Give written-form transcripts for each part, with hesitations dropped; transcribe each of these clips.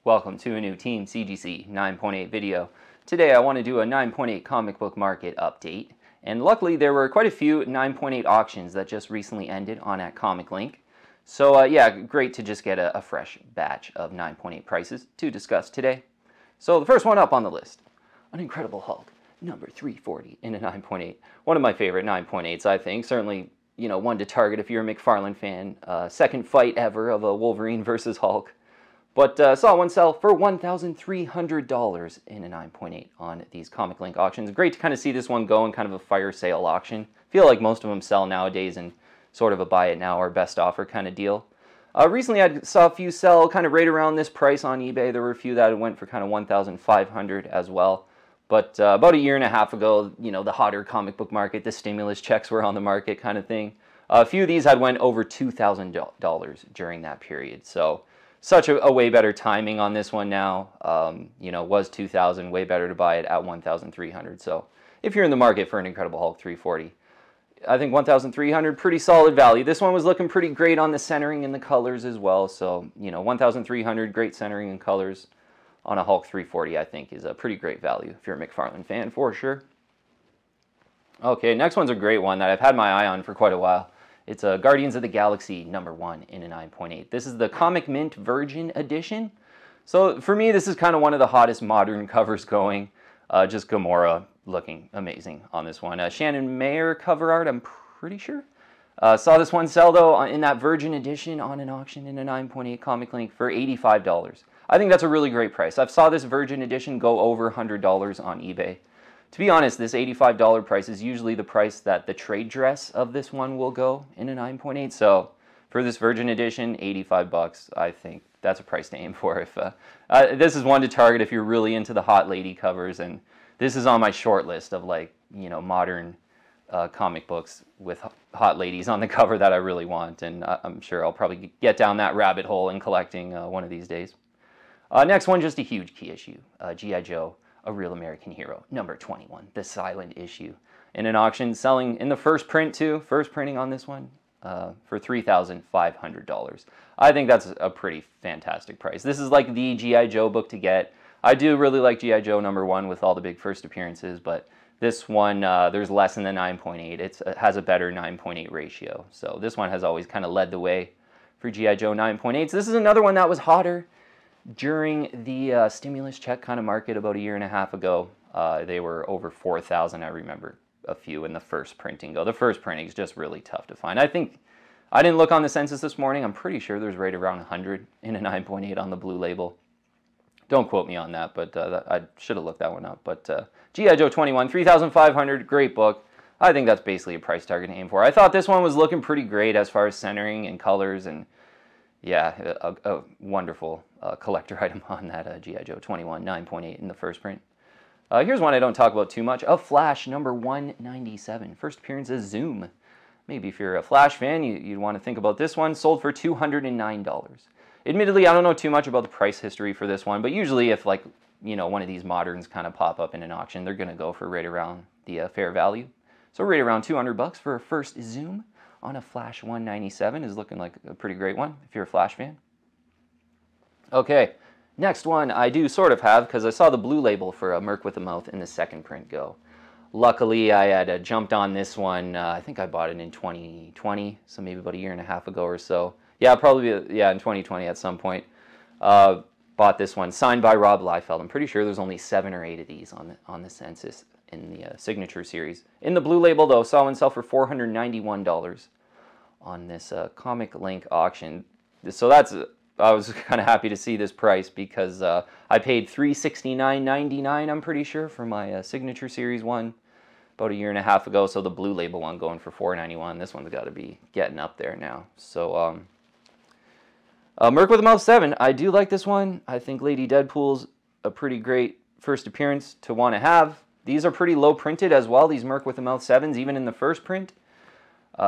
Welcome to a new Team CGC 9.8 video. Today I want to do a 9.8 comic book market update, and luckily there were quite a few 9.8 auctions that just recently ended on at Comic Link. So yeah, great to just get a fresh batch of 9.8 prices to discuss today. So the first one up on the list, an Incredible Hulk, number 340 in a 9.8. One of my favorite 9.8s, I think. Certainly, you know, one to target if you're a McFarlane fan. Second fight ever of a Wolverine versus Hulk. But saw one sell for $1,300 in a 9.8 on these Comic Link auctions. Great to kind of see this one go in kind of a fire sale auction. Feel like most of them sell nowadays in sort of a buy it now or best offer kind of deal. Recently I saw a few sell kind of right around this price on eBay. There were a few that went for kind of $1,500 as well. But about a year and a half ago, you know, the hotter comic book market, the stimulus checks were on the market kind of thing. A few of these had went over $2,000 during that period. So such a way better timing on this one now. You know, was $2,000, way better to buy it at $1,300. So if you're in the market for an Incredible Hulk 340, I think $1,300, pretty solid value. This one was looking pretty great on the centering and the colors as well. So, you know, $1,300, great centering and colors on a Hulk 340, I think, is a pretty great value if you're a McFarlane fan, for sure. Okay, next one's a great one that I've had my eye on for quite a while. It's a Guardians of the Galaxy number 1 in a 9.8. This is the Comic Mint Virgin Edition. So for me, this is kind of one of the hottest modern covers going. Just Gamora looking amazing on this one. Shannon Mayer cover art, I'm pretty sure. Saw this one sell, though, in that Virgin Edition on an auction in a 9.8 Comic Link for $85. I think that's a really great price. I've saw this Virgin Edition go over $100 on eBay. To be honest, this $85 price is usually the price that the trade dress of this one will go in a 9.8. So for this Virgin Edition, 85 bucks, I think that's a price to aim for. If this is one to target if you're really into the hot lady covers, and this is on my short list of, like, you know, modern comic books with hot ladies on the cover that I really want, and I'm sure I'll probably get down that rabbit hole in collecting one of these days. Next one, just a huge key issue, G.I. Joe, A Real American Hero, number 21, the silent issue, in an auction, selling in the first print too, first printing on this one, for $3,500. I think that's a pretty fantastic price. This is like the G.I. Joe book to get. I do really like G.I. Joe number 1 with all the big first appearances, but this one, there's less in the 9.8. It has a better 9.8 ratio. So this one has always kind of led the way for G.I. Joe 9.8s. This is another one that was hotter during the stimulus check kind of market about a year and a half ago. They were over 4,000. I remember a few in the first printing go. The first printing is just really tough to find. I think, I didn't look on the census this morning. I'm pretty sure there's right around 100 in a 9.8 on the blue label. Don't quote me on that, but I should have looked that one up. But G.I. Joe 21, $3,500, great book. I think that's basically a price target to aim for. I thought this one was looking pretty great as far as centering and colors, and yeah, a wonderful collector item on that G.I. Joe 21, 9.8 in the first print. Here's one I don't talk about too much, a Flash number 197, first appearance as Zoom. Maybe if you're a Flash fan, you'd want to think about this one. Sold for $209. Admittedly, I don't know too much about the price history for this one, but usually if, like, you know, one of these moderns kind of pop up in an auction, they're going to go for right around the fair value. So right around 200 bucks for a first Zoom on a Flash 197 is looking like a pretty great one if you're a Flash fan. Okay, next one I do sort of have, because I saw the blue label for a Merc with a Mouth in the second print go. Luckily, I had jumped on this one. I think I bought it in 2020, so maybe about a year and a half ago or so. Yeah, probably, yeah, in 2020 at some point. Bought this one, signed by Rob Liefeld. I'm pretty sure there's only 7 or 8 of these on the census in the signature series. In the blue label, though, saw one sell for $491 on this Comic Link auction. So that's, I was kind of happy to see this price, because I paid $369.99, I'm pretty sure, for my signature series one about a year and a half ago. So the blue label one going for $491. This one's got to be getting up there now. So Merc with a Mouth 7, I do like this one. I think Lady Deadpool's a pretty great first appearance to want to have. These are pretty low printed as well, these Merc with a Mouth 7s, even in the first print.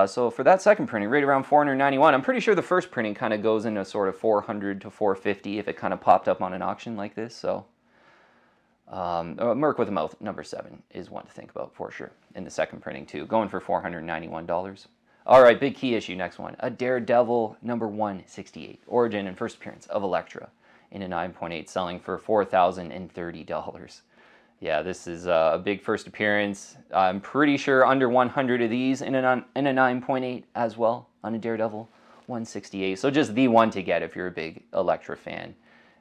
So for that second printing, right around $491. I'm pretty sure the first printing kind of goes into sort of $400 to $450 if it kind of popped up on an auction like this. So Merc with a Mouth number 7 is one to think about for sure in the second printing too, going for $491. All right, big key issue, next one. A Daredevil number 168, origin and first appearance of Elektra in a 9.8, selling for $4,030. Yeah, this is a big first appearance. I'm pretty sure under 100 of these in a 9.8 as well on a Daredevil 168. So just the one to get if you're a big Elektra fan.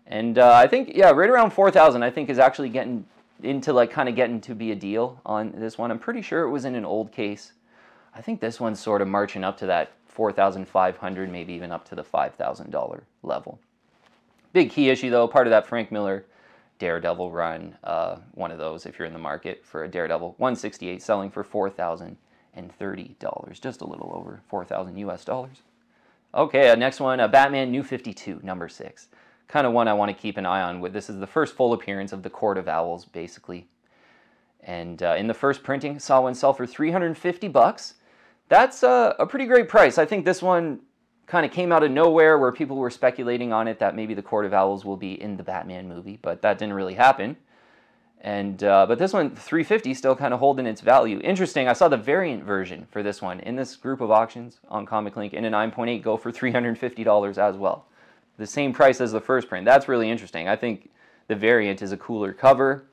And I think, yeah, right around 4,000 I think is actually getting into like kind of getting to be a deal on this one. I'm pretty sure it was in an old case. I think this one's sort of marching up to that 4,500, maybe even up to the $5,000 level. Big key issue though, part of that Frank Miller Daredevil run, one of those if you're in the market for a Daredevil 168, selling for $4,030, just a little over 4,000 US dollars. Okay, next one, Batman New 52, number 6. Kind of one I want to keep an eye on. This is the first full appearance of the Court of Owls, basically. And in the first printing, saw one sell for $350. That's a pretty great price. I think this one kind of came out of nowhere where people were speculating on it that maybe the Court of Owls will be in the Batman movie, but that didn't really happen. And but this one, $350, still kind of holding its value. Interesting, I saw the variant version for this one in this group of auctions on Comic Link in a 9.8 go for $350 as well. The same price as the first print. That's really interesting. I think the variant is a cooler cover,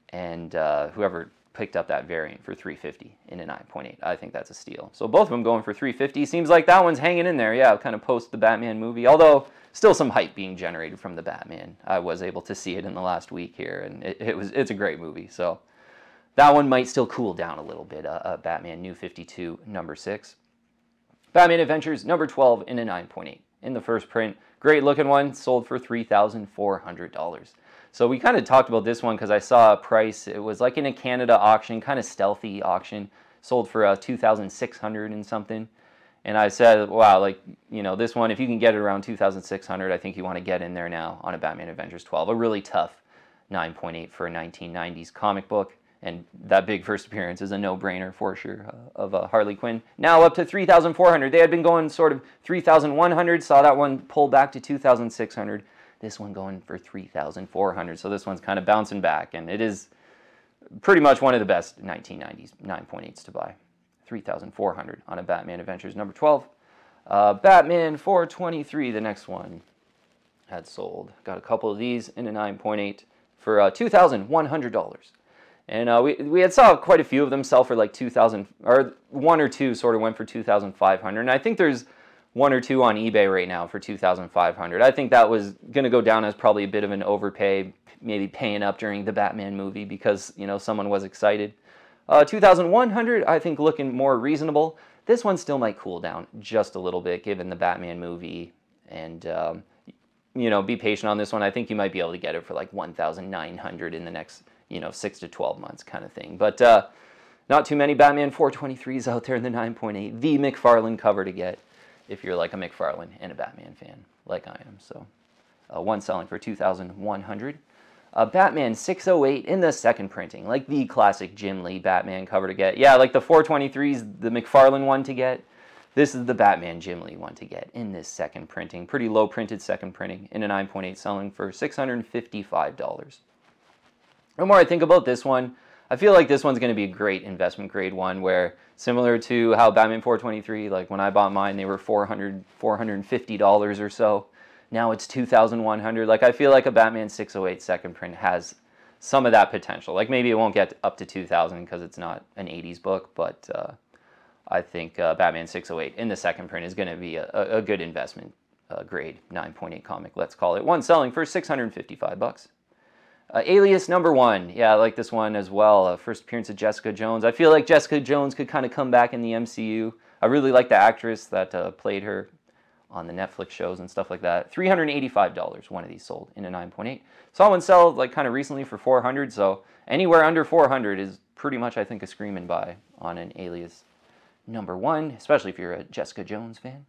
and whoever picked up that variant for $350 in a 9.8, I think that's a steal. So both of them going for $350. Seems like that one's hanging in there, yeah, kind of post the Batman movie, although still some hype being generated from the Batman. I was able to see it in the last week here, and it's a great movie. So that one might still cool down a little bit. Batman New 52, number 6. Batman Adventures, number 12 in a 9.8. In the first print, great looking one, sold for $3,400. So we kind of talked about this one because I saw a price. It was like in a Canada auction, kind of stealthy auction, sold for $2,600 and something. And I said, wow, like, you know, this one, if you can get it around $2,600, I think you want to get in there now on a Batman Adventures 12. A really tough 9.8 for a 1990s comic book. And that big first appearance is a no-brainer for sure of Harley Quinn. Now up to $3,400. They had been going sort of $3,100. Saw that one pull back to $2,600. This one going for $3,400. So this one's kind of bouncing back. And it is pretty much one of the best 1990s 9.8s to buy. $3,400 on a Batman Adventures number 12. Batman 423, the next one, had sold. Got a couple of these in a 9.8 for $2,100. And we had saw quite a few of them sell for like 2,000, or one or two sort of went for 2,500. And I think there's one or two on eBay right now for 2,500. I think that was going to go down as probably a bit of an overpay, maybe paying up during the Batman movie because, you know, someone was excited. 2,100, I think looking more reasonable. This one still might cool down just a little bit given the Batman movie. And, you know, be patient on this one. I think you might be able to get it for like 1,900 in the next, you know, 6 to 12 months kind of thing. But not too many Batman 423s out there in the 9.8. The McFarlane cover to get if you're like a McFarlane and a Batman fan like I am. So one selling for $2,100. Batman 608 in the second printing, like the classic Jim Lee Batman cover to get. Yeah, like the 423's the McFarlane one to get. This is the Batman Jim Lee one to get in this second printing. Pretty low printed second printing in a 9.8 selling for $655. The more I think about this one, I feel like this one's going to be a great investment grade one where similar to how Batman 423, like when I bought mine, they were $450 or so. Now it's $2,100. Like I feel like a Batman 608 second print has some of that potential. Like maybe it won't get up to 2,000 because it's not an 80s book, but I think Batman 608 in the second print is going to be a good investment grade 9.8 comic. Let's call it one selling for $655. Alias number 1. Yeah, I like this one as well. First appearance of Jessica Jones. I feel like Jessica Jones could kind of come back in the MCU. I really like the actress that played her on the Netflix shows and stuff like that. $385, one of these sold in a 9.8. Saw one sell like kind of recently for $400, so anywhere under $400 is pretty much, I think, a screaming buy on an Alias number 1, especially if you're a Jessica Jones fan.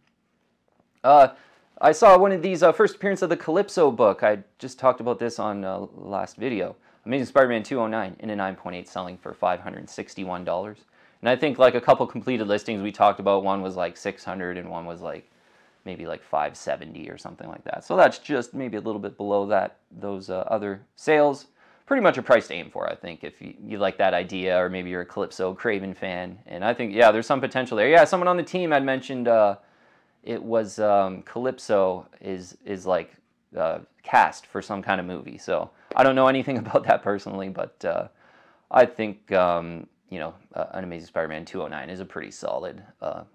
I saw one of these first appearance of the Calypso book. I just talked about this on last video. Amazing Spider-Man 209 in a 9.8 selling for $561. And I think like a couple completed listings we talked about, one was like $600 and one was like maybe like $570 or something like that. So that's just maybe a little bit below that, those other sales. Pretty much a price to aim for, I think, if you like that idea, or maybe you're a Calypso Craven fan. And I think, yeah, there's some potential there. Yeah, someone on the team had mentioned it was Calypso is like cast for some kind of movie. So I don't know anything about that personally, but I think you know, an Amazing Spider-Man 209 is a pretty solid,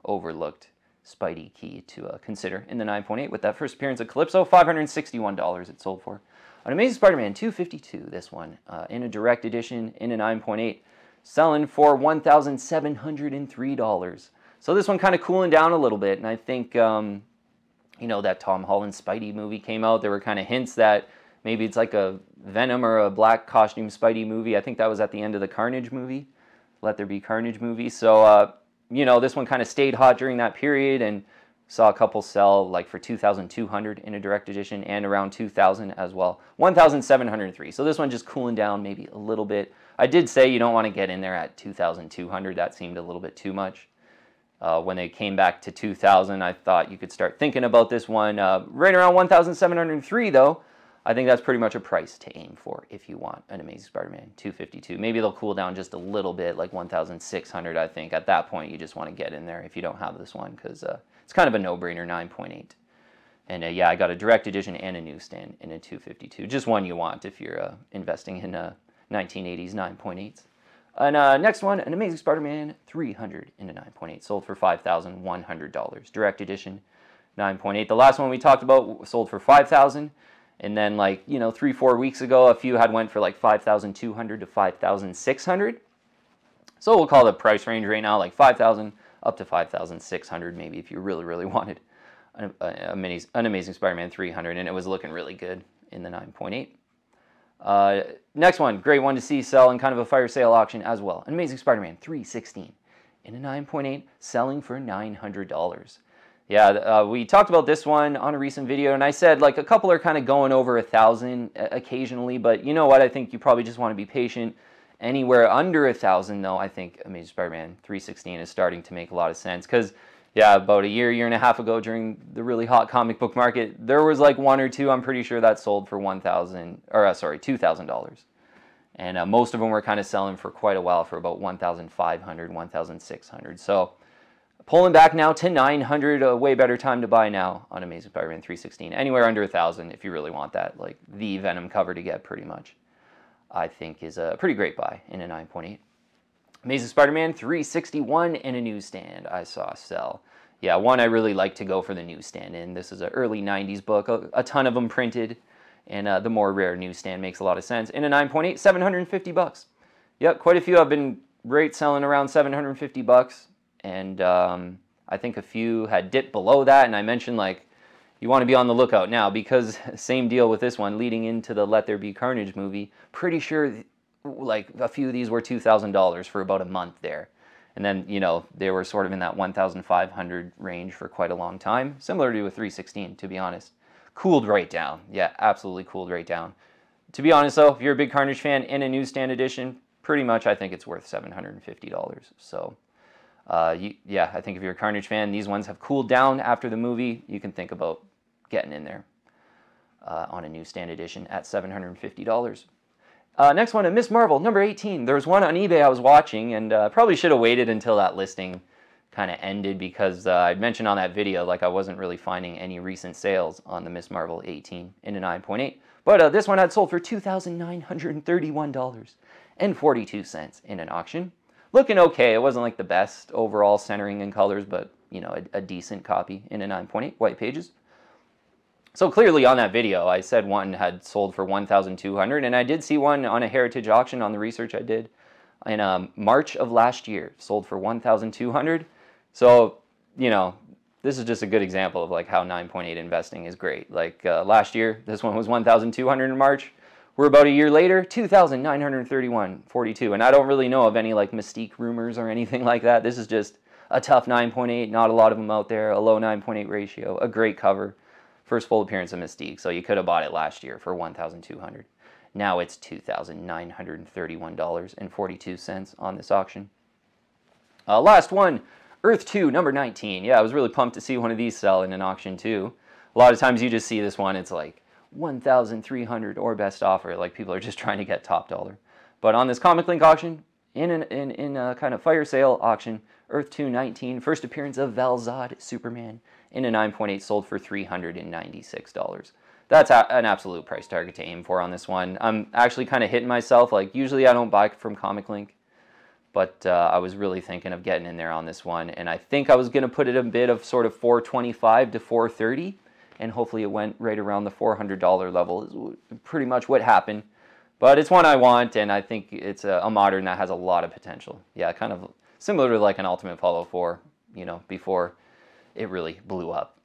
overlooked Spidey key to consider in the 9.8. With that first appearance of Calypso, $561 it sold for. An Amazing Spider-Man 252, this one, in a direct edition in a 9.8, selling for $1,703. So this one kind of cooling down a little bit, and I think, you know, that Tom Holland Spidey movie came out. There were kind of hints that maybe it's like a Venom or a black costume Spidey movie. I think that was at the end of the Carnage movie, Let There Be Carnage movie. So, you know, this one kind of stayed hot during that period and saw a couple sell like for $2,200 in a direct edition and around $2,000 as well. $1,703. So this one just cooling down maybe a little bit. I did say you don't want to get in there at $2,200. That seemed a little bit too much. When they came back to $2,000, I thought you could start thinking about this one. Right around $1,703 though. I think that's pretty much a price to aim for if you want an Amazing Spider-Man 252. Maybe they'll cool down just a little bit, like $1,600, I think. At that point, you just want to get in there if you don't have this one, because it's kind of a no-brainer, 9.8. And yeah, I got a direct edition and a newsstand in a 252. Just one you want if you're investing in 1980s 9.8s. And next one, an Amazing Spider-Man 300 in a 9.8. Sold for $5,100. Direct edition, 9.8. The last one we talked about sold for $5,000. And then, like, you know, 3-4 weeks ago, a few had went for like $5,200 to $5,600. So we'll call the price range right now like $5,000 up to $5,600, maybe, if you really, really wanted an Amazing Spider-Man 300, and it was looking really good in the 9.8. Next one, great one to see sell in kind of a fire sale auction as well. An Amazing Spider-Man 316 in a 9.8, selling for $900. Yeah, we talked about this one on a recent video, and I said, like, a couple are kind of going over 1,000 occasionally, but you know what? I think you probably just want to be patient. Anywhere under 1,000, though, I think Amazing Spider-Man 316 is starting to make a lot of sense, because, yeah, about a year and a half ago during the really hot comic book market, there was like one or two, I'm pretty sure, that sold for $2,000. And most of them were kind of selling for quite a while for about $1,500, $1,600. So pulling back now to $900, a way better time to buy now on Amazing Spider-Man 316. Anywhere under 1,000 if you really want that, like the Venom cover to get pretty much, I think is a pretty great buy in a 9.8. Amazing Spider-Man 361 in a newsstand I saw sell. Yeah, one I really like to go for the newsstand in. This is an early 90s book, a ton of them printed, and the more rare newsstand makes a lot of sense. In a 9.8, $750. Yep, quite a few have been rate selling around $750. And I think a few had dipped below that, and I mentioned, like, you want to be on the lookout now, because same deal with this one, leading into the Let There Be Carnage movie, pretty sure, like, a few of these were $2,000 for about a month there. And then, you know, they were sort of in that 1,500 range for quite a long time, similar to a 316, to be honest. Cooled right down. Yeah, absolutely cooled right down. To be honest, though, if you're a big Carnage fan in a newsstand edition, pretty much I think it's worth $750. So yeah, I think if you're a Carnage fan, these ones have cooled down after the movie. You can think about getting in there on a newsstand edition at $750. Next one, a Miss Marvel, number 18. There was one on eBay I was watching, and probably should have waited until that listing kind of ended, because I'd mentioned on that video, like, I wasn't really finding any recent sales on the Miss Marvel 18 in a 9.8. But this one had sold for $2,931.42 in an auction. Looking okay. It wasn't like the best overall centering and colors, but, you know, a decent copy in a 9.8, white pages. So clearly on that video, I said one had sold for $1,200, and I did see one on a heritage auction on the research I did in March of last year, sold for $1,200. So, you know, this is just a good example of, like, how 9.8 investing is great. Like, last year, this one was $1,200 in March. We're about a year later, $2,931.42, and I don't really know of any, like, Mystique rumors or anything like that. This is just a tough 9.8, not a lot of them out there, a low 9.8 ratio, a great cover, first full appearance of Mystique, so you could have bought it last year for $1,200. Now it's $2,931.42 on this auction. Last one, Earth 2, number 19. Yeah, I was really pumped to see one of these sell in an auction too. A lot of times you just see this one, it's like $1,300 or best offer, like people are just trying to get top dollar. But on this Comic Link auction, in a kind of fire sale auction, Earth 2 19, first appearance of Val Zod Superman in a 9.8, sold for $396. that's an absolute price target to aim for on this one. I'm actually kind of hitting myself. Like, usually I don't buy from Comic Link, but I was really thinking of getting in there on this one, and I think I was going to put it a bid of sort of $425 to $430, and hopefully it went right around the $400 level is pretty much what happened. But it's one I want, and I think it's a modern that has a lot of potential. Yeah, kind of similar to like an Ultimate Fallout 4, you know, before it really blew up.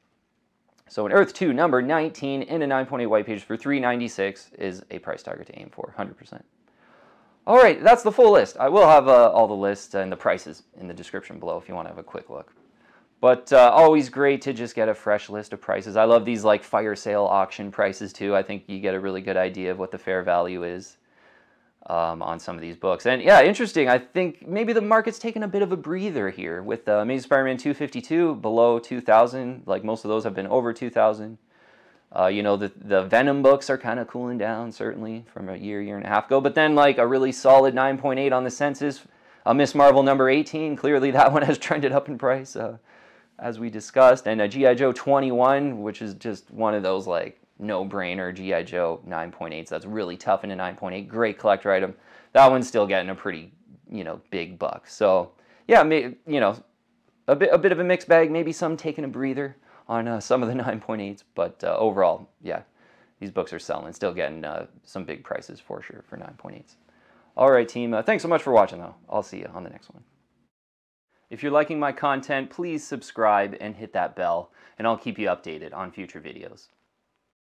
So an Earth 2 number 19 in a 9.8 white page for $396 is a price target to aim for, 100%. All right, that's the full list. I will have all the lists and the prices in the description below if you want to have a quick look. But always great to just get a fresh list of prices. I love these like fire sale auction prices too. I think you get a really good idea of what the fair value is on some of these books. And yeah, interesting. I think maybe the market's taken a bit of a breather here with Amazing Spider-Man 252 below 2,000. Like most of those have been over 2,000. You know, the Venom books are kind of cooling down, certainly, from a year and a half ago. But then like a really solid 9.8 on the census. Miss Marvel number 18, clearly that one has trended up in price, as we discussed. And a G.I. Joe 21, which is just one of those like no-brainer G.I. Joe 9.8s. That's really tough in a 9.8. Great collector item. That one's still getting a pretty, you know, big buck. So yeah, you know, a bit of a mixed bag. Maybe some taking a breather on some of the 9.8s, but overall, yeah, these books are selling. Still getting some big prices for sure for 9.8s. All right, team. Thanks so much for watching, though. I'll see you on the next one. If you're liking my content, please subscribe and hit that bell, and I'll keep you updated on future videos.